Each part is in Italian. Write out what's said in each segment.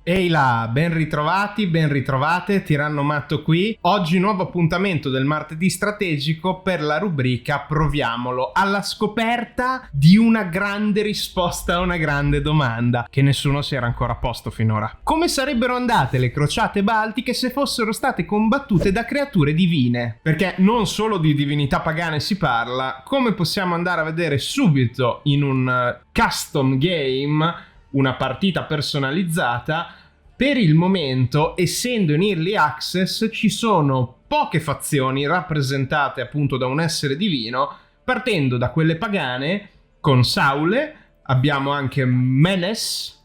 Ehi là, ben ritrovati, ben ritrovate, Tiranno Matto qui. Oggi nuovo appuntamento del martedì strategico per la rubrica Proviamolo, alla scoperta di una grande risposta a una grande domanda che nessuno si era ancora posto finora. Come sarebbero andate le crociate baltiche se fossero state combattute da creature divine? Perché non solo di divinità pagane si parla, come possiamo andare a vedere subito in un custom game, una partita personalizzata. Per il momento, essendo in early access, ci sono poche fazioni rappresentate appunto da un essere divino, partendo da quelle pagane con Saule, abbiamo anche Menes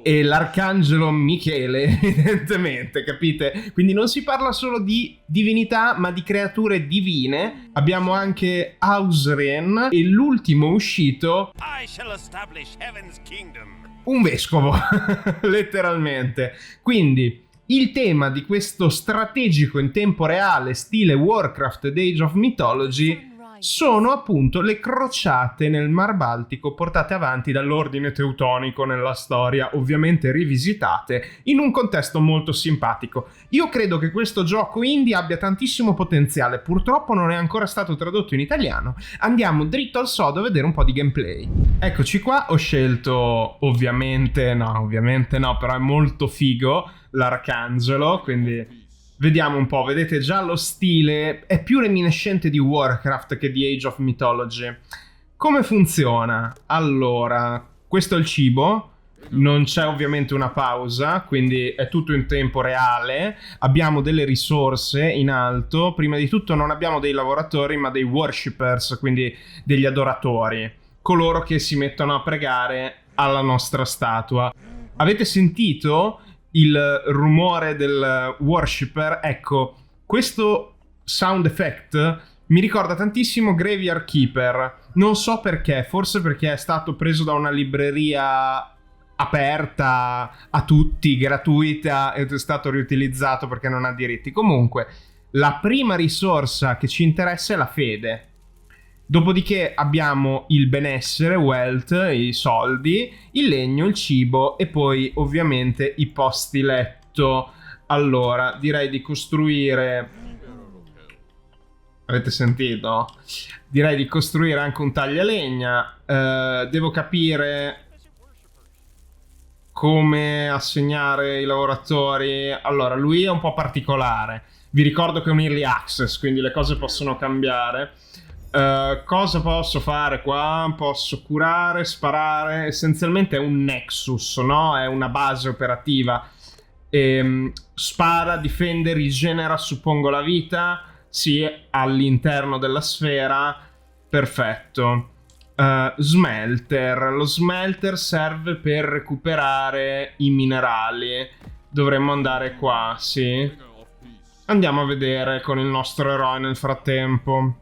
e l'arcangelo Michele, evidentemente, capite? Quindi non si parla solo di divinità, ma di creature divine. Abbiamo anche Ausren e l'ultimo uscito, I shall establish Heaven's kingdom. un vescovo, letteralmente. Quindi il tema di questo strategico in tempo reale stile Warcraft ed Age of Mythology sono appunto le crociate nel Mar Baltico portate avanti dall'ordine teutonico nella storia, ovviamente rivisitate in un contesto molto simpatico. Io credo che questo gioco indie abbia tantissimo potenziale, purtroppo non è ancora stato tradotto in italiano. Andiamo dritto al sodo a vedere un po' di gameplay. Eccoci qua, ho scelto ovviamente no, però è molto figo l'arcangelo, quindi vediamo un po', vedete già lo stile è più reminiscente di Warcraft che di Age of Mythology. Come funziona? Allora, questo è il cibo, non c'è ovviamente una pausa, quindi è tutto in tempo reale. Abbiamo delle risorse in alto. Prima di tutto non abbiamo dei lavoratori ma dei worshippers, quindi degli adoratori, coloro che si mettono a pregare alla nostra statua. Avete sentito il rumore del worshipper? Ecco, questo sound effect mi ricorda tantissimo Graveyard Keeper. Non so perché, forse perché è stato preso da una libreria aperta a tutti, gratuita, ed è stato riutilizzato perché non ha diritti. Comunque, la prima risorsa che ci interessa è la fede. Dopodiché abbiamo il benessere, wealth, i soldi, il legno, il cibo e poi ovviamente i posti letto. Allora, direi di costruire... Avete sentito? Direi di costruire anche un taglialegna. Devo capire come assegnare i lavoratori. Allora, lui è un po' particolare. Vi ricordo che è un early access, quindi le cose possono cambiare. Cosa posso fare qua? Posso curare, sparare. Essenzialmente è un nexus, no? È una base operativa. Spara, difende, rigenera, suppongo, la vita. Sì, all'interno della sfera. Perfetto. Smelter. Lo smelter serve per recuperare i minerali. Dovremmo andare qua, sì. Andiamo a vedere con il nostro eroe nel frattempo.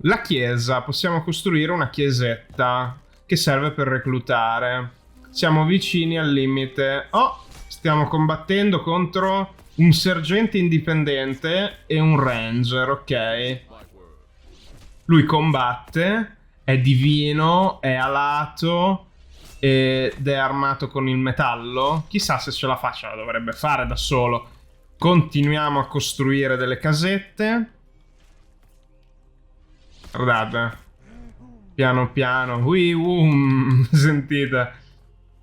La chiesa. Possiamo costruire una chiesetta che serve per reclutare. Siamo vicini al limite. Stiamo combattendo contro un sergente indipendente e un ranger, ok. Lui combatte, è divino, è alato ed è armato con il metallo. Chissà se ce la fa, ce la dovrebbe fare da solo. Continuiamo a costruire delle casette. Guardate, piano piano, sentite.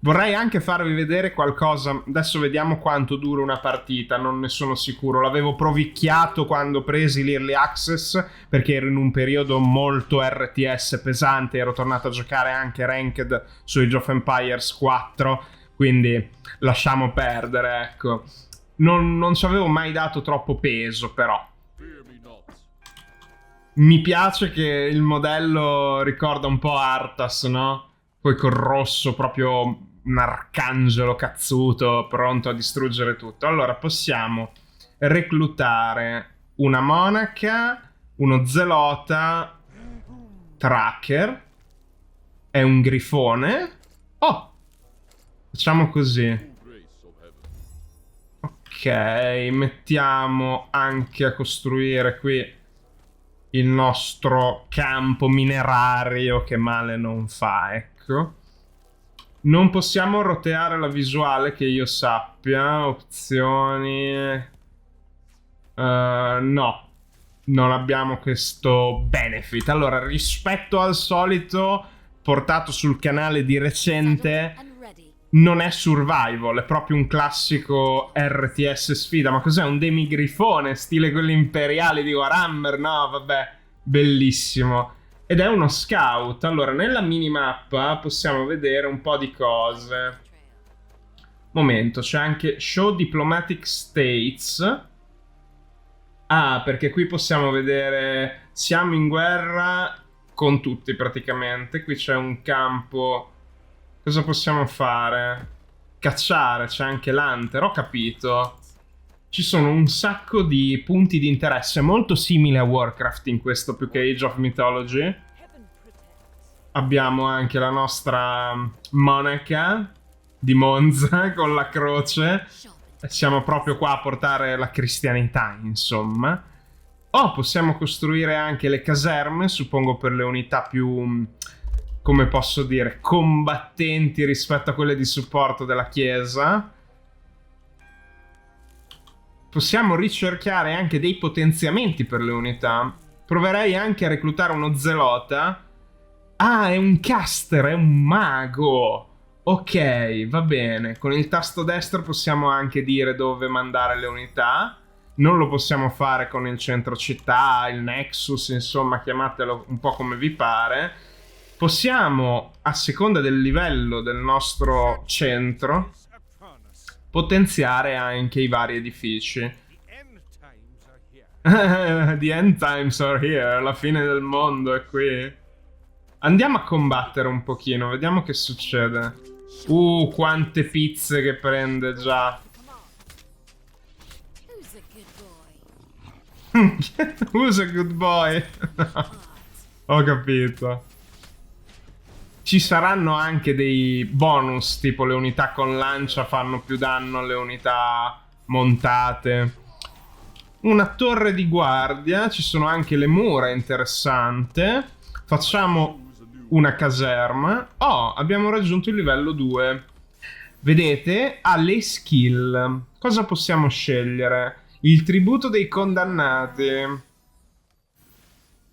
Vorrei anche farvi vedere qualcosa. Adesso vediamo quanto dura una partita, non ne sono sicuro. L'avevo provicchiato quando presi l'Early Access, perché ero in un periodo molto RTS pesante. Ero tornato a giocare anche Ranked su Age of Empires 4, quindi lasciamo perdere, ecco. Non ci avevo mai dato troppo peso, però. Mi piace che il modello ricorda un po' Arthas, no? Poi col rosso, proprio un arcangelo cazzuto, pronto a distruggere tutto. Allora, possiamo reclutare una monaca, uno zelota, tracker, e un grifone. Facciamo così. Ok, mettiamo anche a costruire qui il nostro campo minerario, che male non fa, ecco. Non possiamo roteare la visuale che io sappia. Opzioni. No. Non abbiamo questo benefit. Allora, rispetto al solito portato sul canale di recente, non è survival, è proprio un classico RTS sfida. Ma cos'è? Un demigrifone, stile quelli imperiali di Warhammer? No, vabbè, bellissimo. Ed è uno scout. Allora, nella minimappa possiamo vedere un po' di cose. Momento, c'è anche Show Diplomatic States. Ah, perché qui possiamo vedere siamo in guerra con tutti praticamente. Qui c'è un campo. Cosa possiamo fare? Cacciare, c'è anche l'hunter, ho capito. Ci sono un sacco di punti di interesse, molto simili a Warcraft in questo più che Age of Mythology. Abbiamo anche la nostra monaca di Monza con la croce. Siamo proprio qua a portare la cristianità, insomma. Oh, possiamo costruire anche le caserme, suppongo per le unità più, come posso dire, combattenti rispetto a quelle di supporto della chiesa. Possiamo ricercare anche dei potenziamenti per le unità. Proverei anche a reclutare uno zelota. Ah, è un caster, è un mago. Ok, va bene. Con il tasto destro possiamo anche dire dove mandare le unità. Non lo possiamo fare con il centro città, il Nexus, insomma, chiamatelo un po' come vi pare. Possiamo, a seconda del livello del nostro centro, potenziare anche i vari edifici. The end times are here. La fine del mondo è qui. Andiamo a combattere un pochino, vediamo che succede. Quante pizze che prende già. Who's a good boy? Ho capito. Ci saranno anche dei bonus, tipo le unità con lancia fanno più danno alle unità montate. Una torre di guardia, ci sono anche le mura, interessante. Facciamo una caserma. Oh, abbiamo raggiunto il livello 2. Vedete? Ha le skill. Cosa possiamo scegliere? Il tributo dei condannati.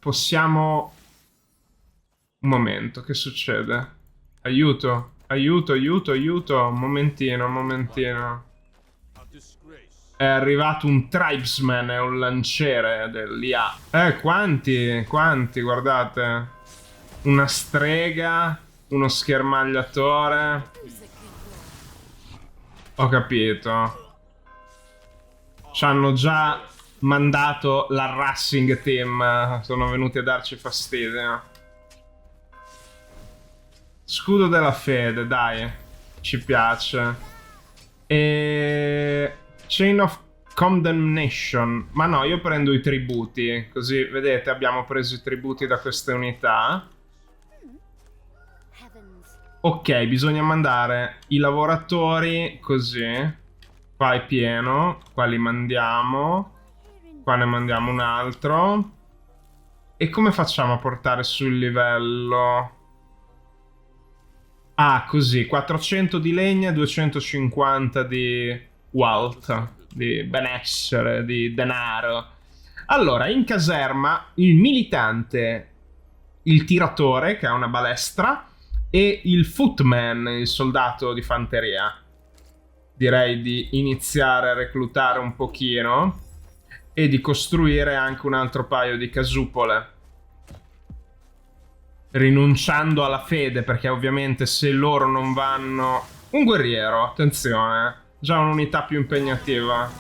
Possiamo... Un momento, che succede? Aiuto, aiuto, aiuto, aiuto. Un momentino, un momentino. È arrivato un tribesman, è un lanciere dell'IA. Quanti, guardate. Una strega, uno schermagliatore. Ho capito. Ci hanno già mandato l'harassing team. Sono venuti a darci fastidio. Scudo della fede, dai. Ci piace. E... Chain of Condemnation. Ma no, io prendo i tributi. Così, vedete, abbiamo preso i tributi da queste unità. Ok, bisogna mandare i lavoratori così. Qua è pieno. Qua li mandiamo. Qua ne mandiamo un altro. E come facciamo a portare sul livello? Ah, così. 400 di legna, 250 di wealth, di benessere, di denaro. Allora, in caserma, il militante, il tiratore, che ha una balestra, e il footman, il soldato di fanteria. Direi di iniziare a reclutare un pochino e di costruire anche un altro paio di casupole. Rinunciando alla fede, perché ovviamente se loro non vanno... Un guerriero, attenzione, già un'unità più impegnativa.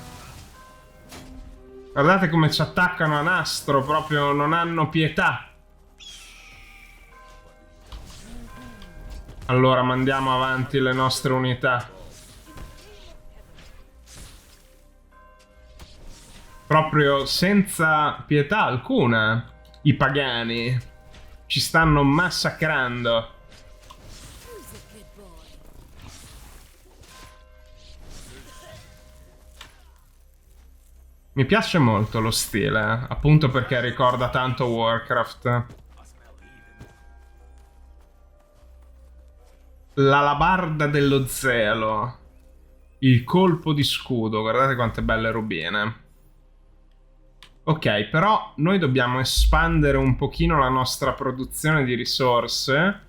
Guardate come ci attaccano a nastro, proprio non hanno pietà. Allora mandiamo avanti le nostre unità. Proprio senza pietà alcuna. I pagani ci stanno massacrando. Mi piace molto lo stile, appunto perché ricorda tanto Warcraft. L'alabarda dello zelo. Il colpo di scudo. Guardate quante belle robine. Ok, però noi dobbiamo espandere un pochino la nostra produzione di risorse.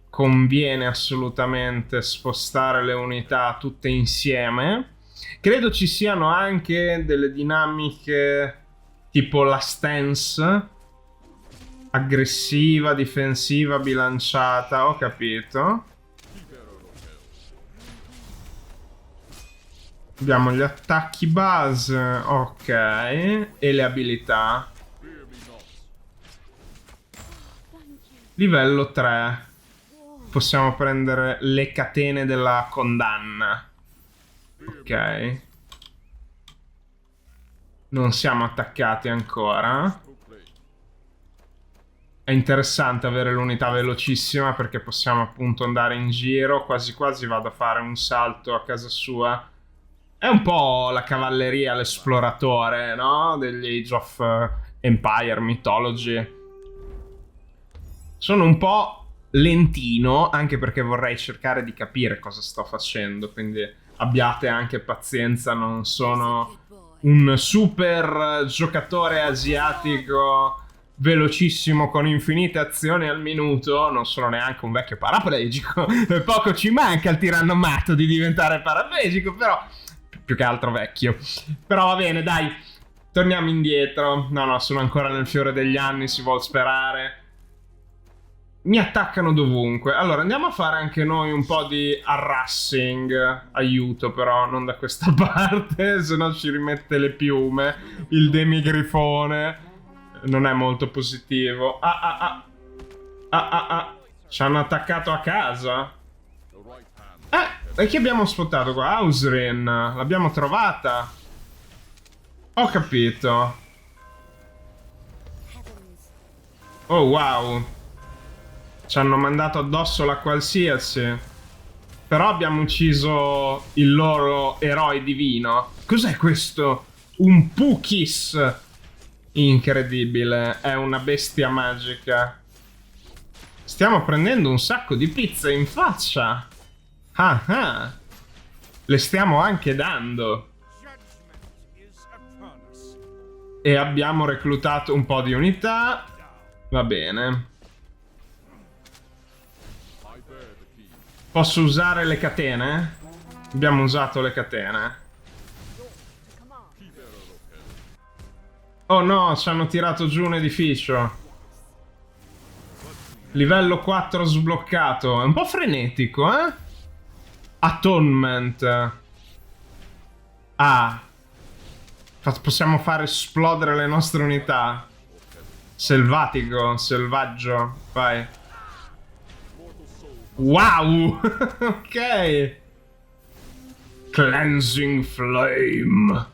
Conviene assolutamente spostare le unità tutte insieme. Credo ci siano anche delle dinamiche tipo la stance, aggressiva, difensiva, bilanciata. Ho capito. Abbiamo gli attacchi base, ok, e le abilità. Livello 3. Possiamo prendere le catene della condanna. Ok. Non siamo attaccati ancora. È interessante avere l'unità velocissima perché possiamo appunto andare in giro. Quasi quasi vado a fare un salto a casa sua. È un po' la cavalleria, l'esploratore, no? Degli Age of Empire, Mythology. Sono un po' lentino, anche perché vorrei cercare di capire cosa sto facendo, quindi abbiate anche pazienza, non sono un super giocatore asiatico velocissimo con infinite azioni al minuto, non sono neanche un vecchio paraplegico, poco ci manca al tiranno matto di diventare paraplegico, però più che altro vecchio. Però va bene, dai, torniamo indietro. No, sono ancora nel fiore degli anni, si vuol sperare. Mi attaccano dovunque. Allora, andiamo a fare anche noi un po' di harassing. Aiuto, però, non da questa parte, se no ci rimette le piume. Il demigrifone non è molto positivo. Ci hanno attaccato a casa. E chi abbiamo spottato qua? Ausrin. L'abbiamo trovata. Ho capito. Oh, wow. Ci hanno mandato addosso la qualsiasi. Però abbiamo ucciso il loro eroe divino. Cos'è questo? Un Pukis. Incredibile. È una bestia magica. Stiamo prendendo un sacco di pizze in faccia. Ah. Le stiamo anche dando. E abbiamo reclutato un po' di unità. Va bene. Posso usare le catene? Abbiamo usato le catene. Oh no, ci hanno tirato giù un edificio. Livello 4 sbloccato. È un po' frenetico, eh? Atonement. Ah. Possiamo far esplodere le nostre unità. Selvatico, selvaggio. Vai. Wow. Ok. Cleansing Flame.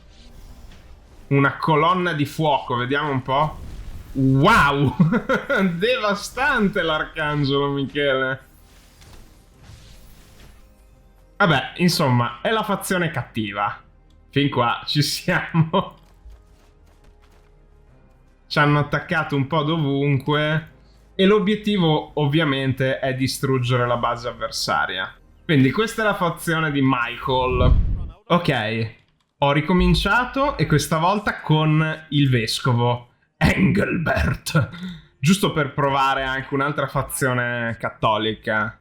Una colonna di fuoco, vediamo un po'. Wow. Devastante l'arcangelo Michele. Vabbè, insomma, è la fazione cattiva. Fin qua ci siamo. Ci hanno attaccato un po' dovunque. E l'obiettivo ovviamente è distruggere la base avversaria. Quindi questa è la fazione di Michael. Ok, ho ricominciato e questa volta con il vescovo Engelbert. Giusto per provare anche un'altra fazione cattolica.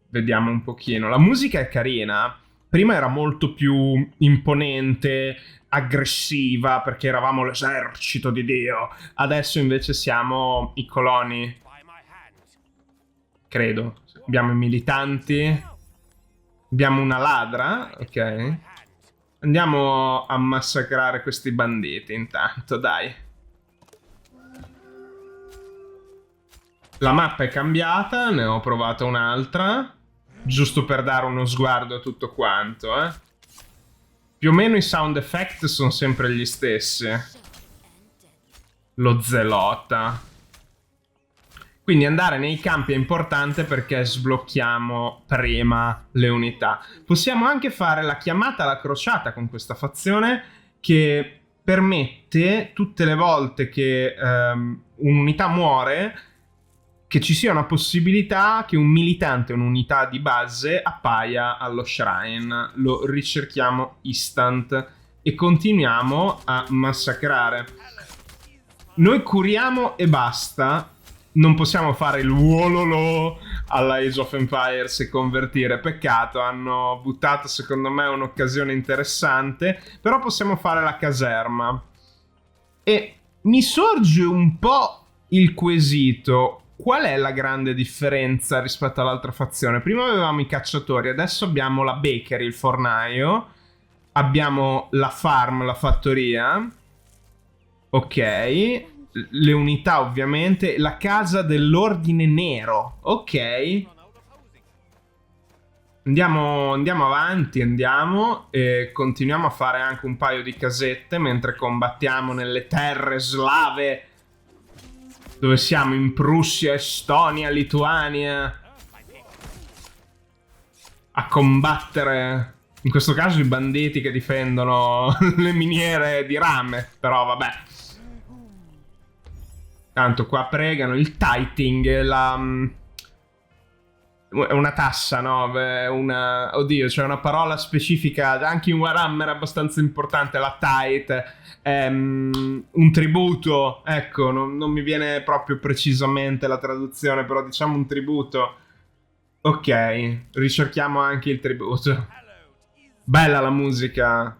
Vediamo un pochino. La musica è carina. Prima era molto più imponente, aggressiva, perché eravamo l'esercito di Dio. Adesso invece siamo i coloni. Credo. Abbiamo i militanti. Abbiamo una ladra. Ok. Andiamo a massacrare questi banditi intanto, dai. La mappa è cambiata, ne ho provata un'altra. Giusto per dare uno sguardo a tutto quanto, eh. Più o meno i sound effect sono sempre gli stessi. Lo zelota. Quindi andare nei campi è importante perché sblocchiamo prima le unità. Possiamo anche fare la chiamata alla crociata con questa fazione che permette tutte le volte che un'unità muore che ci sia una possibilità che un militante, un'unità di base appaia allo shrine. Lo ricerchiamo instant e continuiamo a massacrare. Noi curiamo e basta. Non possiamo fare il wololo alla Age of Empires e convertire. Peccato, hanno buttato secondo me un'occasione interessante. Però possiamo fare la caserma. E mi sorge un po' il quesito. Qual è la grande differenza rispetto all'altra fazione? Prima avevamo i cacciatori, adesso abbiamo la bakery, il fornaio. Abbiamo la farm, la fattoria. Ok. Le unità ovviamente. La casa dell'ordine nero. Ok. Andiamo avanti, andiamo. E continuiamo a fare anche un paio di casette mentre combattiamo nelle terre slave. Dove siamo? In Prussia, Estonia, Lituania. A combattere, in questo caso, i banditi che difendono le miniere di rame. Però vabbè. Tanto qua pregano. Il tithing, è una tassa, no? Oddio, c'è una parola specifica anche in Warhammer abbastanza importante, la tithe. Un tributo, ecco, non mi viene proprio precisamente la traduzione, però diciamo un tributo. Ok, ricerchiamo anche il tributo. Bella la musica,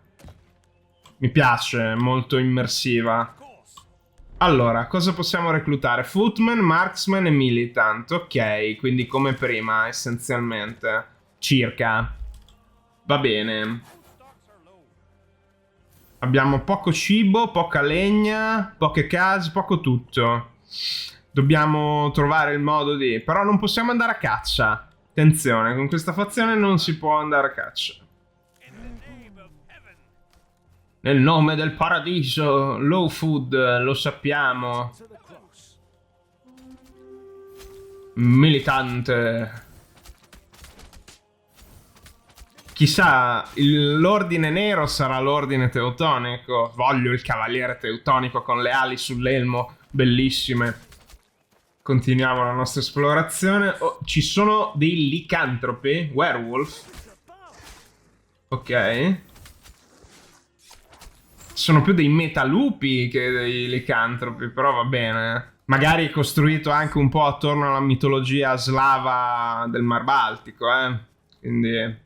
mi piace, molto immersiva. Allora, cosa possiamo reclutare? Footman, Marksman e Militant. Ok, quindi come prima, essenzialmente. Circa. Va bene. Abbiamo poco cibo, poca legna, poche case, poco tutto. Dobbiamo trovare il modo di... Però non possiamo andare a caccia. Attenzione, con questa fazione non si può andare a caccia. Nel nome del paradiso, low food, lo sappiamo. Militante. Chissà, l'ordine nero sarà l'ordine teutonico. Voglio il cavaliere teutonico con le ali sull'elmo, bellissime. Continuiamo la nostra esplorazione. Oh, ci sono dei licantropi, werewolf. Ok. Sono più dei metalupi che dei licantropi, però va bene. Magari è costruito anche un po' attorno alla mitologia slava del Mar Baltico, Quindi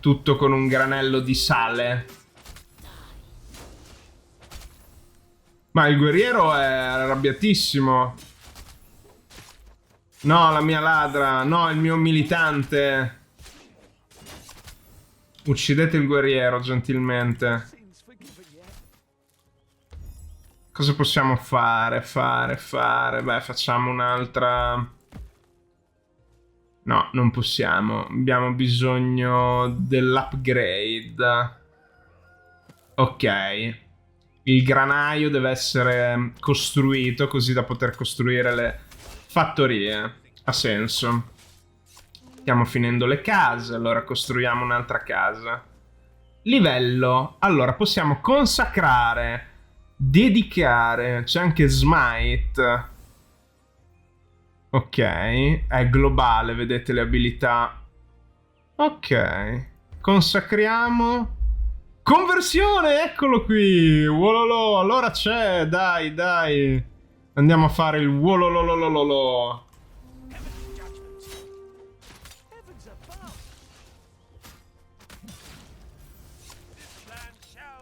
tutto con un granello di sale. Ma il guerriero è arrabbiatissimo. No, la mia ladra. No, il mio militante. Uccidete il guerriero, gentilmente. Cosa possiamo fare? Beh, facciamo un'altra... No, non possiamo. Abbiamo bisogno dell'upgrade. Ok. Il granaio deve essere costruito così da poter costruire le fattorie. Ha senso. Stiamo finendo le case, allora costruiamo un'altra casa. Livello. Allora, possiamo consacrare... Dedicare, c'è anche Smite. Ok, è globale, vedete le abilità. Ok, consacriamo. Conversione, eccolo qui. Wololo, allora c'è, dai. Andiamo a fare il wolololololo.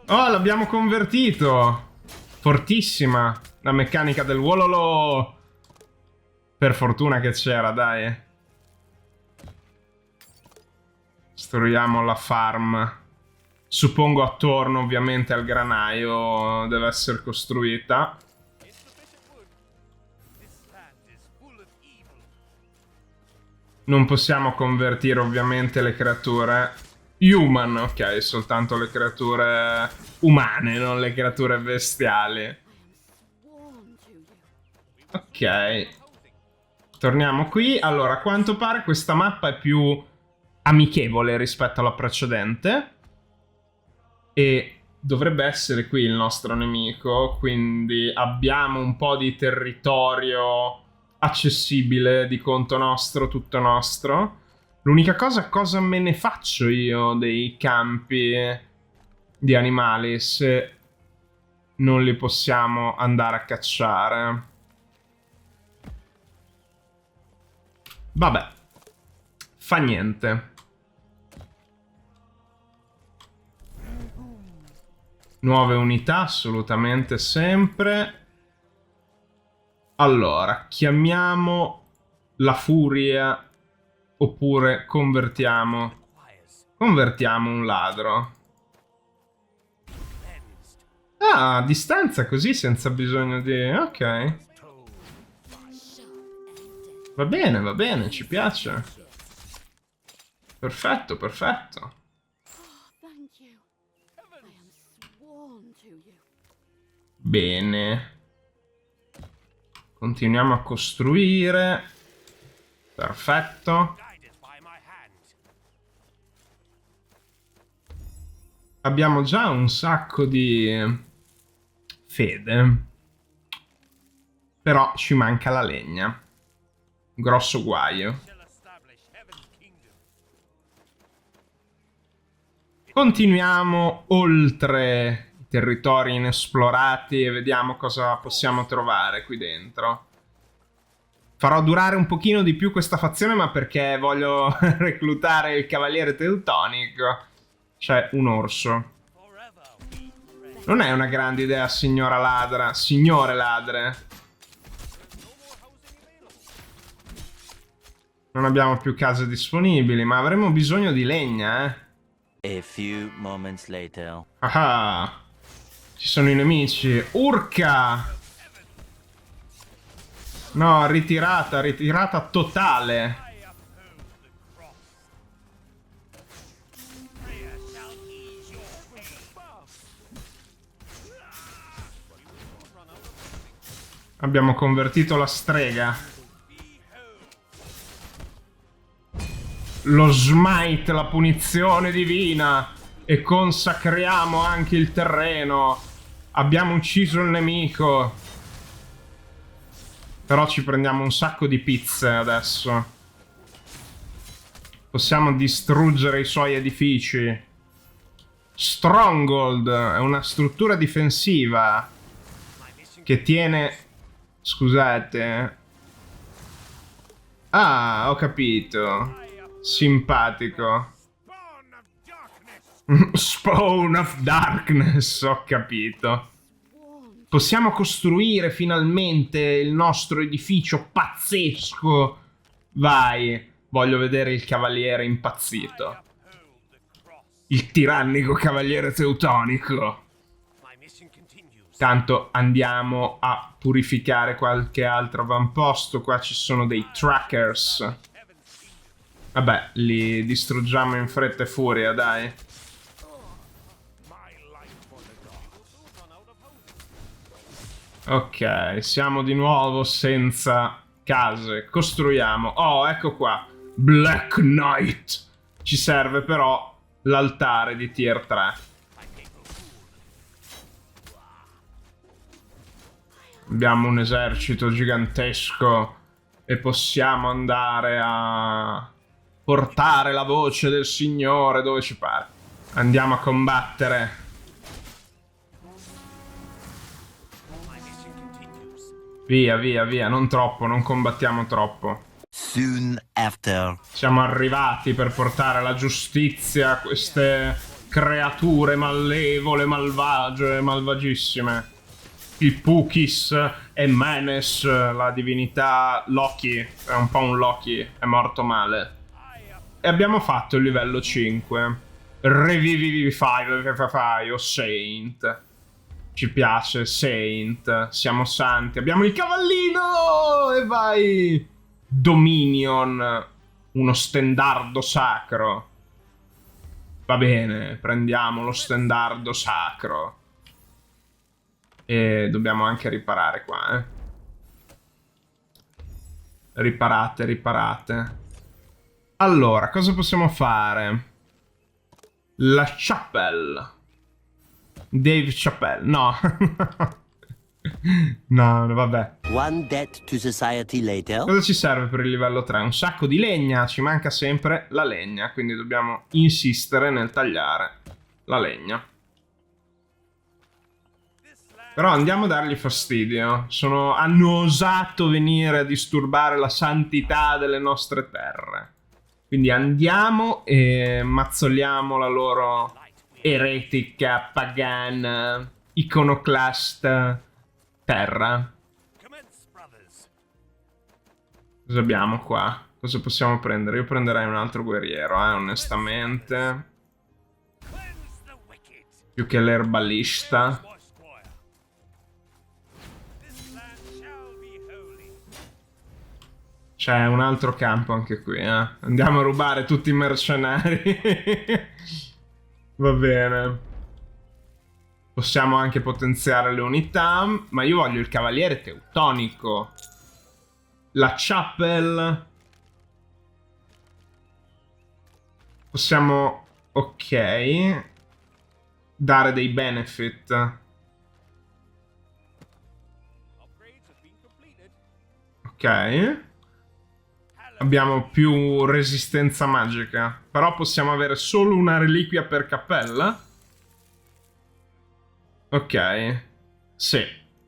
Oh, l'abbiamo convertito. Fortissima la meccanica del wololo. Per fortuna che c'era, dai. Costruiamo la farm. Suppongo attorno ovviamente al granaio deve essere costruita. Non possiamo convertire ovviamente le creature human, ok, soltanto le creature umane, non le creature bestiali. Ok. Torniamo qui. Allora, a quanto pare questa mappa è più amichevole rispetto alla precedente. E dovrebbe essere qui il nostro nemico, quindi abbiamo un po' di territorio accessibile di conto nostro, tutto nostro. L'unica cosa me ne faccio io dei campi di animali se non li possiamo andare a cacciare? Vabbè, fa niente. Nuove unità, assolutamente sempre. Allora, chiamiamo la furia oppure convertiamo un ladro. Ah, a distanza così senza bisogno di... Ok. Va bene, ci piace. Perfetto, perfetto. Bene. Continuiamo a costruire. Perfetto. Abbiamo già un sacco di fede. Però ci manca la legna. Grosso guaio. Continuiamo oltre i territori inesplorati e vediamo cosa possiamo trovare qui dentro. Farò durare un pochino di più questa fazione, ma perché voglio reclutare il cavaliere teutonico. C'è un orso. Non è una grande idea, signora ladra. Signore ladre. Non abbiamo più case disponibili, ma avremo bisogno di legna, A few moments later. Ah, ci sono i nemici. Urca! No, ritirata totale. Abbiamo convertito la strega. Lo smite, la punizione divina. E consacriamo anche il terreno. Abbiamo ucciso il nemico. Però ci prendiamo un sacco di pizze adesso. Possiamo distruggere i suoi edifici. Stronghold è una struttura difensiva che tiene... Scusate. Ah, ho capito. Simpatico. Spawn of Darkness, ho capito. Possiamo costruire finalmente il nostro edificio pazzesco. Vai, voglio vedere il cavaliere impazzito. Il tirannico cavaliere teutonico. Tanto andiamo a purificare qualche altro avamposto. Qua ci sono dei trackers. Vabbè, li distruggiamo in fretta e furia, dai. Ok, siamo di nuovo senza case. Costruiamo. Oh, ecco qua. Black Knight. Ci serve però l'altare di tier 3. Abbiamo un esercito gigantesco e possiamo andare a portare la voce del Signore dove ci pare. Andiamo a combattere. Via, via, via, non troppo, non combattiamo troppo. Soon after. Siamo arrivati per portare la giustizia a queste creature malevole, malvagie, malvagissime. Il Pukis e Menes, la divinità Loki, è un po' un Loki, è morto male. E abbiamo fatto il livello 5. Revivify o Saint. Ci piace, Saint. Siamo santi. Abbiamo il cavallino! E vai! Dominion. Uno stendardo sacro. Va bene, prendiamo lo stendardo sacro. E dobbiamo anche riparare qua, eh. Riparate, riparate. Allora, cosa possiamo fare? La Chapelle. Dave Chappelle, no. No, vabbè. One debt to society later. Cosa ci serve per il livello 3? Un sacco di legna, ci manca sempre la legna, quindi dobbiamo insistere nel tagliare la legna. Però andiamo a dargli fastidio. Hanno osato venire a disturbare la santità delle nostre terre. Quindi andiamo e mazzoliamo la loro eretica, pagana, iconoclasta terra. Cosa abbiamo qua? Cosa possiamo prendere? Io prenderei un altro guerriero, onestamente. Più che l'erbalista. C'è un altro campo anche qui, eh. Andiamo a rubare tutti i mercenari. Va bene. Possiamo anche potenziare le unità, ma io voglio il cavaliere teutonico. La chapel. Possiamo, ok, dare dei benefit. Ok. Abbiamo più resistenza magica. Però possiamo avere solo una reliquia per cappella? Ok. Sì,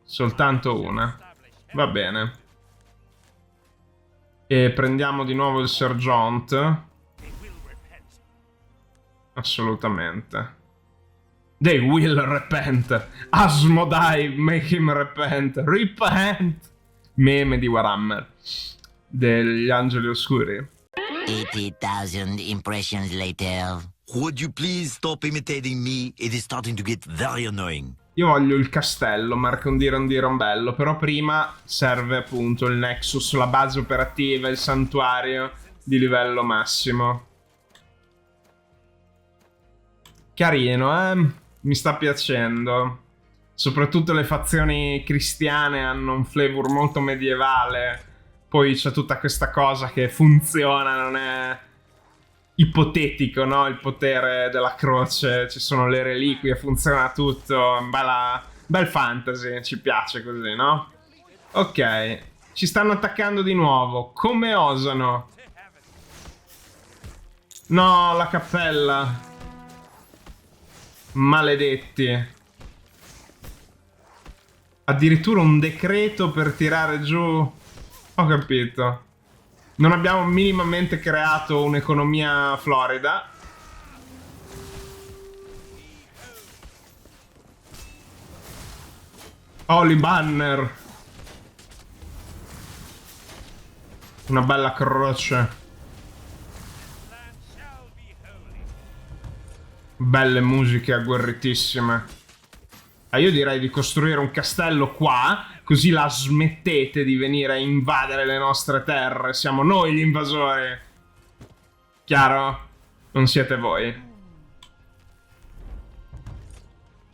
soltanto una. Va bene. E prendiamo di nuovo il Sergeant. Assolutamente. They will repent. Asmodai, make him repent. Repent. Meme di Warhammer. Degli Angeli Oscuri. 80,000 impressions later. Would you please stop imitating me? It is starting to get very annoying. Io voglio il castello, Marcondiron, però prima serve appunto il Nexus, la base operativa, il santuario di livello massimo. Carino, eh? Mi sta piacendo. Soprattutto le fazioni cristiane hanno un flavor molto medievale. Poi c'è tutta questa cosa che funziona, non è ipotetico, no? Il potere della croce, ci sono le reliquie, funziona tutto. Bel fantasy, ci piace così, no? Ok, ci stanno attaccando di nuovo. Come osano? No, la cappella. Maledetti. Addirittura un decreto per tirare giù. Ho capito. Non abbiamo minimamente creato un'economia florida. Holy Banner. Una bella croce. Belle musiche agguerritissime. Io direi di costruire un castello qua, così la smettete di venire a invadere le nostre terre. Siamo noi gli invasori. Chiaro? Non siete voi.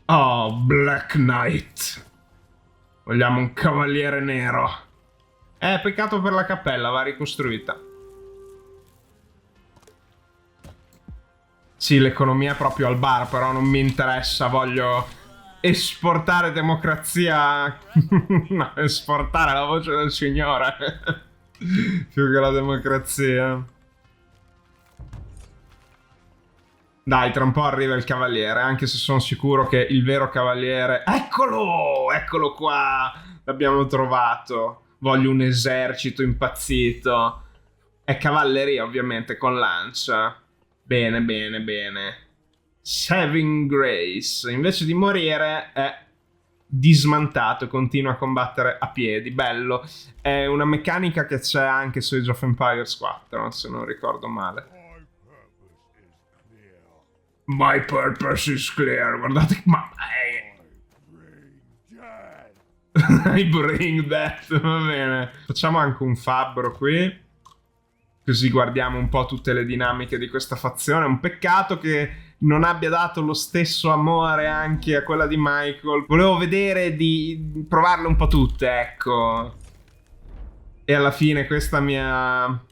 Oh, Black Knight. Vogliamo un cavaliere nero. Peccato per la cappella, va ricostruita. Sì, l'economia è proprio al bar, però non mi interessa, voglio esportare democrazia. No, esportare la voce del Signore. Più che la democrazia. Dai, tra un po' arriva il cavaliere, anche se sono sicuro che il vero cavaliere... Eccolo! Eccolo qua! L'abbiamo trovato. Voglio un esercito impazzito. È cavalleria, ovviamente, con lancia. Bene, bene, bene. Saving Grace, invece di morire, è dismantato e continua a combattere a piedi. Bello. È una meccanica che c'è anche su Age of Empires 4, se non ricordo male. My purpose is clear. Guardate, ma... I bring death, va bene. Facciamo anche un fabbro qui. Così guardiamo un po' tutte le dinamiche di questa fazione. Un peccato che non abbia dato lo stesso amore anche a quella di Michael. Volevo vedere di provarle un po' tutte, ecco. E alla fine questa mi ha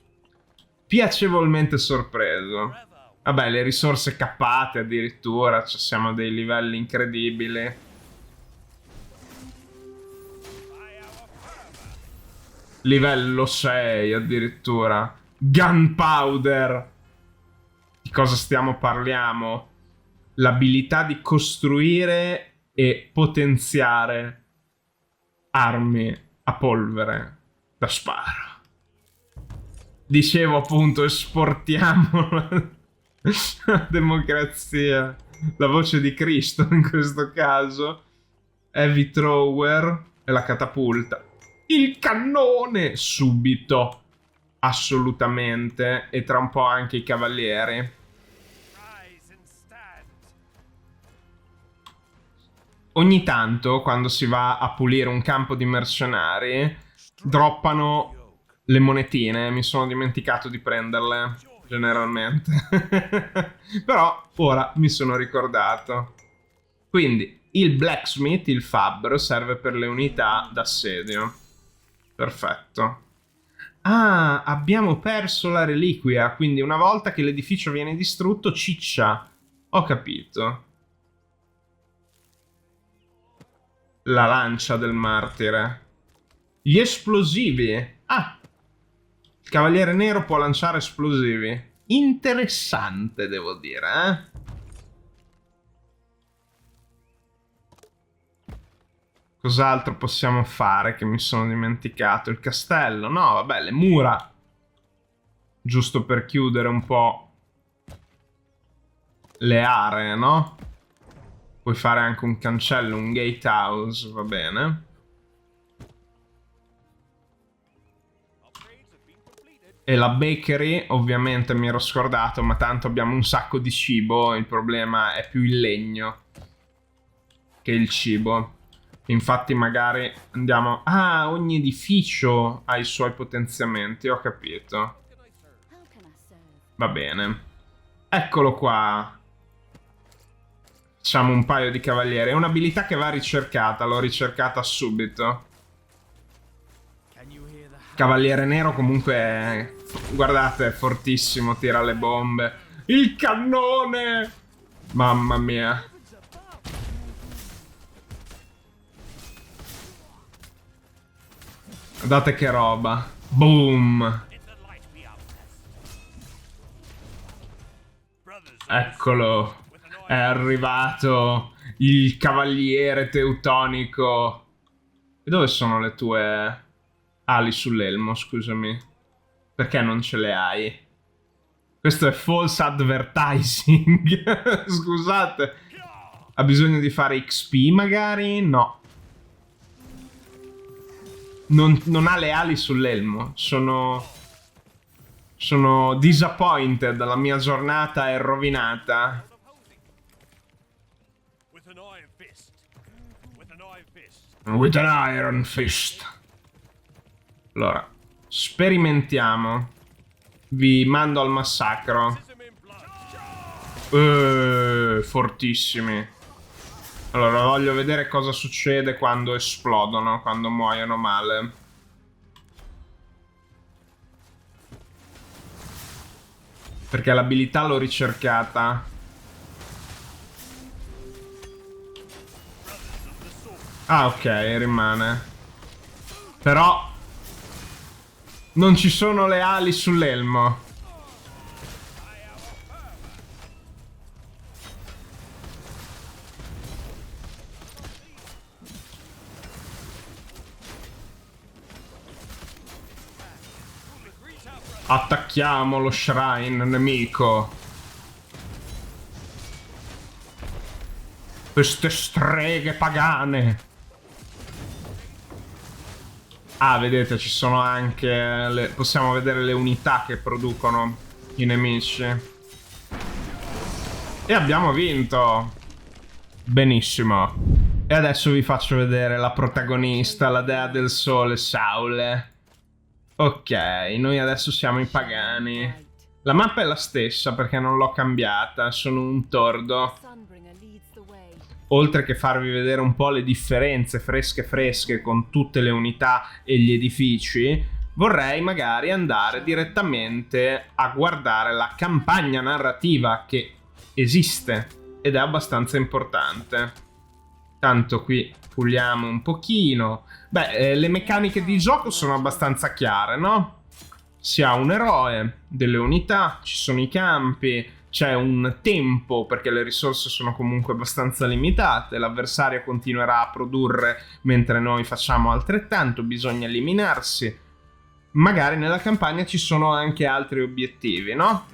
piacevolmente sorpreso. Vabbè, le risorse cappate addirittura. Cioè, siamo a dei livelli incredibili. Livello 6 addirittura. Gunpowder. Di cosa parliamo? L'abilità di costruire e potenziare armi a polvere da sparo. Dicevo appunto, esportiamo la democrazia. La voce di Cristo in questo caso. Heavy thrower e la catapulta. Il cannone subito. Assolutamente. E tra un po' anche i cavalieri. Rise and stand. Ogni tanto, quando si va a pulire un campo di mercenari, droppano le monetine. Mi sono dimenticato di prenderle, generalmente. Però ora mi sono ricordato. Quindi il blacksmith, il fabbro, serve per le unità d'assedio. Perfetto. Ah, abbiamo perso la reliquia, quindi una volta che l'edificio viene distrutto, ciccia. Ho capito. La lancia del martire. Gli esplosivi. Ah, il cavaliere nero può lanciare esplosivi. Interessante, devo dire, eh? Cos'altro possiamo fare che mi sono dimenticato? Il castello? No, vabbè, le mura. Giusto per chiudere un po' le aree, no? Puoi fare anche un cancello, un gatehouse, va bene. E la bakery, ovviamente mi ero scordato, ma tanto abbiamo un sacco di cibo. Il problema è più il legno che il cibo. Infatti magari andiamo... Ah, ogni edificio ha i suoi potenziamenti, ho capito. Va bene. Eccolo qua. Facciamo un paio di cavalieri. È un'abilità che va ricercata, l'ho ricercata subito. Cavaliere nero comunque è... Guardate, è fortissimo, tira le bombe. Il cannone! Mamma mia. Guardate che roba. Boom. Eccolo. È arrivato il cavaliere teutonico. E dove sono le tue ali sull'elmo, scusami? Perché non ce le hai? Questo è false advertising. Scusate. Ha bisogno di fare XP magari? No. Non ha le ali sull'elmo. Sono disappointed. La mia giornata è rovinata. With an iron fist. Allora, sperimentiamo. Vi mando al massacro. Fortissimi. Allora, voglio vedere cosa succede quando esplodono, quando muoiono male. Perché l'abilità l'ho ricercata. Ah, ok, rimane. Però non ci sono le ali sull'elmo. Attacchiamo lo shrine nemico. Queste streghe pagane. Ah, vedete, ci sono anche possiamo vedere le unità che producono i nemici. E abbiamo vinto. Benissimo. E adesso vi faccio vedere la protagonista, la dea del sole, Saule. Ok, noi adesso siamo i pagani. La mappa è la stessa perché non l'ho cambiata, sono un tordo. Oltre che farvi vedere un po' le differenze fresche con tutte le unità e gli edifici, vorrei magari andare direttamente a guardare la campagna narrativa che esiste ed è abbastanza importante. Tanto qui puliamo un pochino. Beh, le meccaniche di gioco sono abbastanza chiare, no? Si ha un eroe, delle unità, ci sono i campi, c'è un tempo perché le risorse sono comunque abbastanza limitate, l'avversario continuerà a produrre mentre noi facciamo altrettanto, bisogna eliminarsi. Magari nella campagna ci sono anche altri obiettivi, no?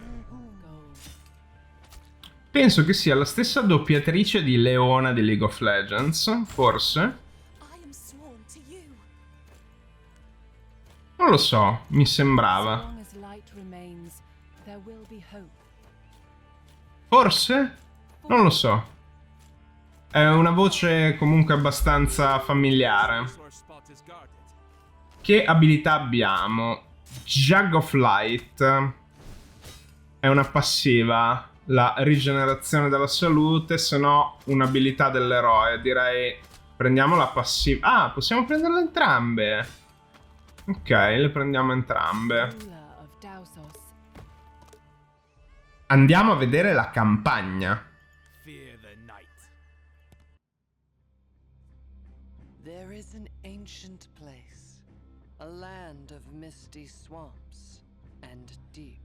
Penso che sia la stessa doppiatrice di Leona di League of Legends, forse? I am sworn to you. Non lo so, mi As sembrava. long as light remains, there will be hope. Forse? Non lo so. È una voce comunque abbastanza familiare. Source spot is guarded. Che abilità abbiamo? Jug of Light. È una passiva. La rigenerazione della salute, se no un'abilità dell'eroe. Direi prendiamo la passiva. Ah, possiamo prenderle entrambe. Ok, le prendiamo entrambe. Ruler of Dausos. Andiamo a vedere la campagna. Fear the night. There is an ancient place, a land of misty swamps and deep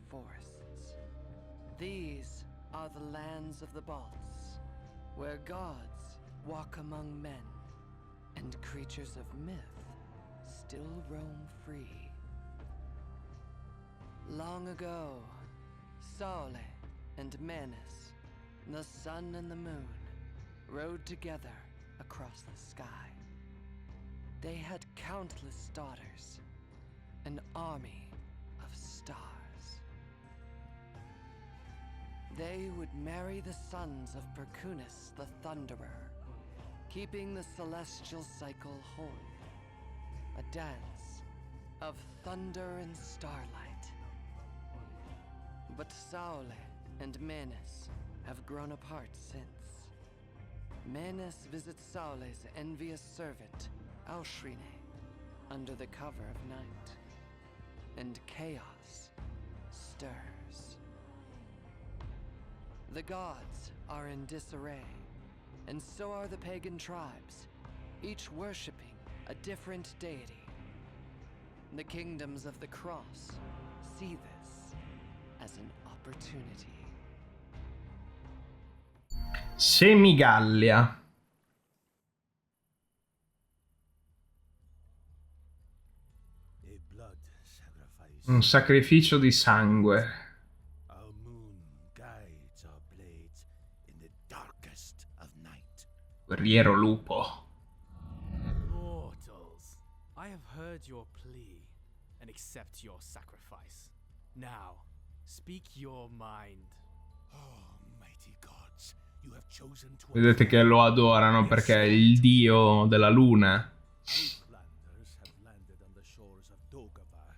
forests. These are the lands of the Balts, where gods walk among men, and creatures of myth still roam free. Long ago, Saule and Manus, the sun and the moon, rode together across the sky. They had countless daughters, an army of stars. They would marry the sons of Perkunis the Thunderer, keeping the celestial cycle whole. A dance of thunder and starlight. But Saule and Manus have grown apart since. Manus visits Saule's envious servant, Aushrine, under the cover of night, and chaos stirs. The gods are in disarray, and so are the pagan tribes, each worshipping a different deity. The kingdoms of the cross see this as an opportunity. Semigallia. A blood sacrifice. Un sacrificio di sangue. Our moon guides our blades in the darkest of night. Guerriero lupo. Mortals, I have heard your plea and accept your sacrifice. Now, speak your mind. Oh, mighty gods, you have chosen to Vedete che lo adorano perché è il dio della luna. Outlanders have landed on the shores of Dogavar.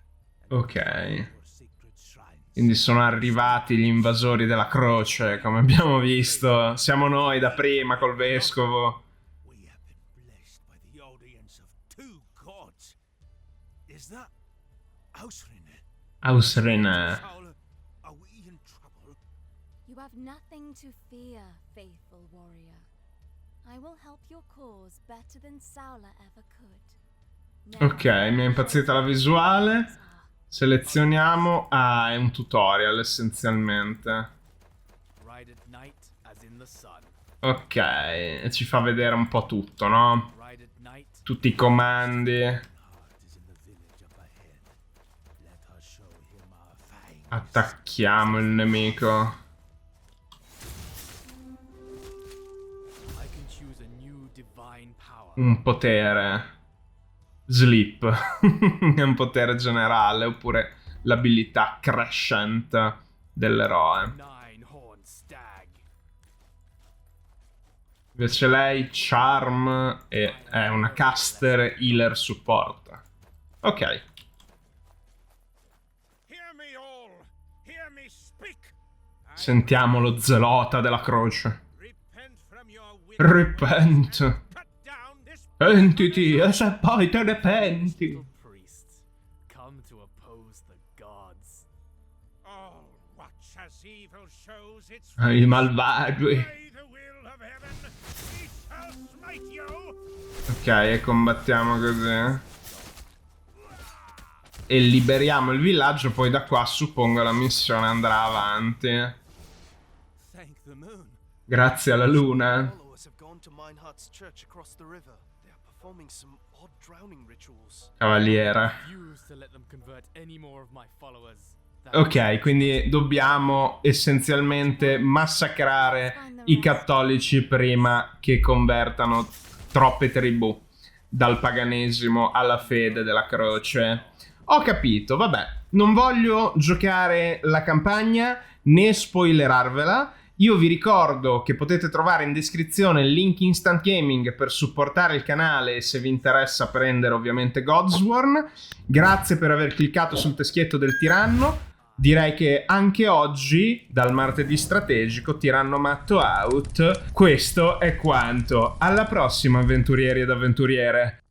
Ok. Your sacred shrines. Quindi sono arrivati gli invasori della croce, come abbiamo visto. Siamo noi da prima col vescovo. We have been blessed by the audience of two gods. Is that Ausrine? Ausrine. Saul, are we in trouble? You have nothing to fear, faithful warrior. I will help your cause better than Saula ever could. Now, Ok, mi è impazzita la visuale. Selezioniamo. Ah, è un tutorial essenzialmente. Ride at night as in the sun. Ok, e ci fa vedere un po' tutto, no? Ride at night. Tutti i comandi. Heart is in the village up ahead. Let us show him our fangs. Attacchiamo il nemico. I can choose a new divine power. Un potere. Sleep. È un potere generale. Oppure l'abilità crescent dell'eroe. Nine-horned stag. Invece lei, Charm, e è una caster healer support. Ok. Hear me all. Hear me speak. Sentiamo lo zelota della croce. Repent from your Repent. Cut down this Pentiti, e se poi te ne penti. Evil priests, come to oppose the gods. all watch as evil shows its I malvagi. by the will of heaven. We shall Ok, e combattiamo così. E liberiamo il villaggio, poi da qua suppongo la missione andrà avanti. Thank the moon. Grazie alla luna. Followers have gone to Minehut's church across the river. They are performing some odd drowning rituals. Cavaliere. Refuse to let them convert any more of my followers. Ok, quindi dobbiamo essenzialmente massacrare i cattolici prima che convertano troppe tribù dal paganesimo alla fede della croce. Ho capito, vabbè, non voglio giocare la campagna né spoilerarvela. Io vi ricordo che potete trovare in descrizione il link Instant Gaming per supportare il canale e se vi interessa prendere ovviamente Godsworn. Grazie per aver cliccato sul teschietto del tiranno. Direi che anche oggi, dal martedì strategico, tiranno matto out. Questo è quanto. Alla prossima, avventurieri ed avventuriere.